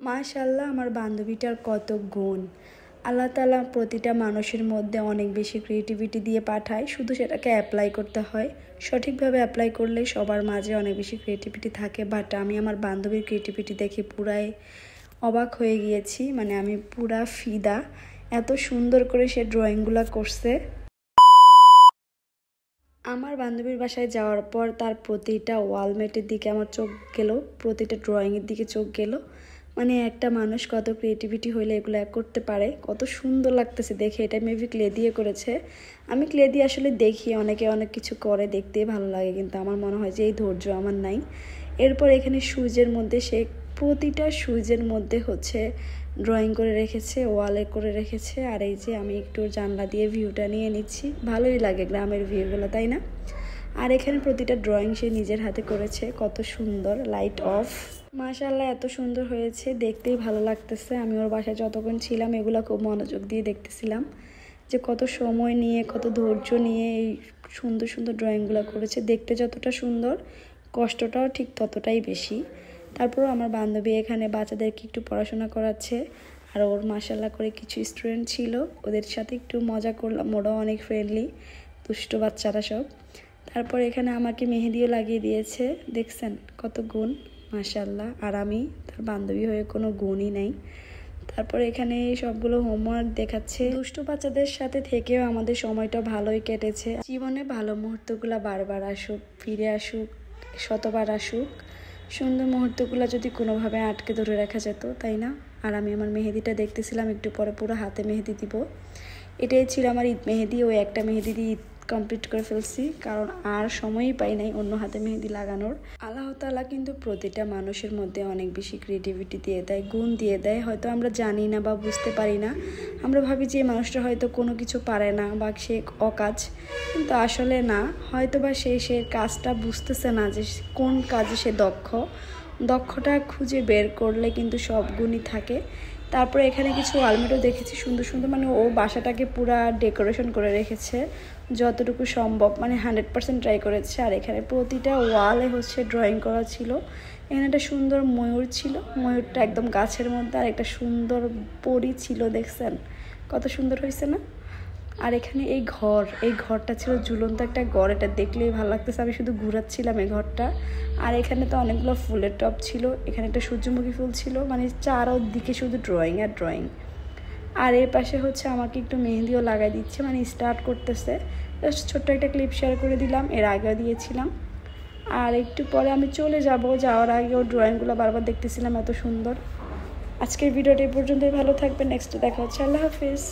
মাশাআল্লাহ আমার বান্ধবীটার কত গুণ। আল্লাহ তাআলা প্রতিটা মানুষের মধ্যে অনেক বেশি ক্রিয়েটিভিটি দিয়ে পাঠায়, শুধু সেটাকে অ্যাপ্লাই করতে হয়। সঠিকভাবে অ্যাপ্লাই করলে সবার মাঝে অনেক বেশি ক্রিয়েটিভিটি থাকে। বাট আমি আমার বান্ধবীর ক্রিয়েটিভিটি দেখে পুরাই অবাক হয়ে গিয়েছি, মানে আমি পুরা ফিদা। এত সুন্দর করে সে ড্রয়িংগুলো করছে। আমার বান্ধবীর বাসায় যাওয়ার পর তার প্রতিটা ওয়ালমেটের দিকে আমার চোখ গেল, প্রতিটা ড্রয়িংয়ের দিকে চোখ গেল। মানে একটা মানুষ কত ক্রিয়েটিভিটি হইলে এগুলো করতে পারে, কত সুন্দর লাগতেছে দেখে। এটা মেবি ক্লে দিয়ে করেছে। আমি ক্লে দিয়ে আসলে দেখি অনেকে অনেক কিছু করে, দেখতেই ভালো লাগে, কিন্তু আমার মনে হয় যে এই ধৈর্য আমার নাই। এরপর এখানে সুইচের মধ্যে সে প্রতিটা সুইচের মধ্যে হচ্ছে ড্রয়িং করে রেখেছে, ওয়ালে করে রেখেছে। আর এই যে আমি একটু জানলা দিয়ে ভিউটা নিয়ে নিচ্ছি, ভালোই লাগে গ্রামের ভিউগুলো, তাই না? আর এখানে প্রতিটা ড্রয়িং সে নিজের হাতে করেছে, কত সুন্দর। লাইট অফ, মাশাআল্লাহ এত সুন্দর হয়েছে, দেখতেই ভালো লাগতেছে। আমি ওর বাসায় যতক্ষণ ছিলাম এগুলো খুব মনোযোগ দিয়ে দেখতেছিলাম, যে কত সময় নিয়ে কত ধৈর্য নিয়ে এই সুন্দর সুন্দর ড্রয়িংগুলো করেছে। দেখতে যতটা সুন্দর, কষ্টটাও ঠিক ততটাই বেশি। তারপর আমার বান্ধবী এখানে বাচ্চাদেরকে একটু পড়াশোনা করাচ্ছে, আর ওর মাশাআল্লাহ করে কিছু স্টুডেন্ট ছিল, ওদের সাথে একটু মজা করলাম। ওরাও অনেক ফ্রেন্ডলি, দুষ্ট বাচ্চারা সব। তারপর এখানে আমাকে মেহেদিও লাগিয়ে দিয়েছে, দেখছেন কত গুণ, মাশাআল্লাহ। আর আমি তার বান্ধবী হয়ে কোনো গুণই নাই। তারপর এখানে সবগুলো হোমওয়ার্ক দেখাচ্ছে। দুষ্টু বাচ্চাদের সাথে থেকেও আমাদের সময়টা ভালোই কেটেছে। জীবনে ভালো মুহূর্তগুলো বারবার আসুক, ফিরে আসুক, শতবার আসুক। সুন্দর মুহূর্তগুলো যদি কোনোভাবে আটকে ধরে রাখা যেত, তাই না? আর আমি আমার মেহেদিটা দেখতেছিলাম, একটু পরে পুরো হাতে মেহেদি দিব। এটাই ছিল আমার ঈদ মেহেদি। ওই একটা মেহেদি দিয়ে ঈদ কমপ্লিট করে ফেলছি, কারণ আর সময়ই পাই নাই অন্য হাতে মেহেদি লাগানোর। আল্লাহ তাআলা কিন্তু প্রতিটা মানুষের মধ্যে অনেক বেশি ক্রিয়েটিভিটি দিয়ে দেয়, গুণ দিয়ে দেয়। হয়তো আমরা জানি না বা বুঝতে পারি না, আমরা ভাবি যে মানুষটা হয়তো কোনো কিছু পারে না বা সে অকাজ, কিন্তু আসলে না। হয়তো বা সে কাজটা বুঝতেছে না যে কোন কাজে সে দক্ষটা খুঁজে বের করলে কিন্তু সব গুণই থাকে। তারপরে এখানে কিছু ওয়ালমেটও দেখেছি সুন্দর সুন্দর, মানে ও বাসাটাকে পুরা ডেকোরেশন করে রেখেছে যতটুকু সম্ভব, মানে 100% ট্রাই করেছে। আর এখানে প্রতিটা ওয়ালে হচ্ছে ড্রয়িং করা ছিল। এখানে একটা সুন্দর ময়ূর ছিল, ময়ূরটা একদম গাছের মধ্যে, আর একটা সুন্দর পরী ছিল, দেখছেন কত সুন্দর হয়েছে না? আর এখানে এই ঘরটা ছিল ঝুলন্ত একটা ঘর, এটা দেখলেই ভালো লাগতেছে। আমি শুধু ঘুরাচ্ছিলাম এই ঘরটা। আর এখানে তো অনেকগুলো ফুলের টব ছিল, এখানে একটা সূর্যমুখী ফুল ছিল, মানে চারদিকে শুধু ড্রয়িং আর ড্রয়িং। আর এর পাশে হচ্ছে আমাকে একটু মেহেদিও লাগাই দিচ্ছে, মানে স্টার্ট করতেছে। জাস্ট ছোট্ট একটা ক্লিপ শেয়ার করে দিলাম, এর আগেও দিয়েছিলাম। আর একটু পরে আমি চলে যাব, যাওয়ার আগেও ড্রয়িংগুলো বারবার দেখতেছিলাম, এত সুন্দর। আজকের ভিডিওটা এই পর্যন্তই, ভালো থাকবেন, নেক্সট দেখা হচ্ছে, আল্লাহ হাফিজ।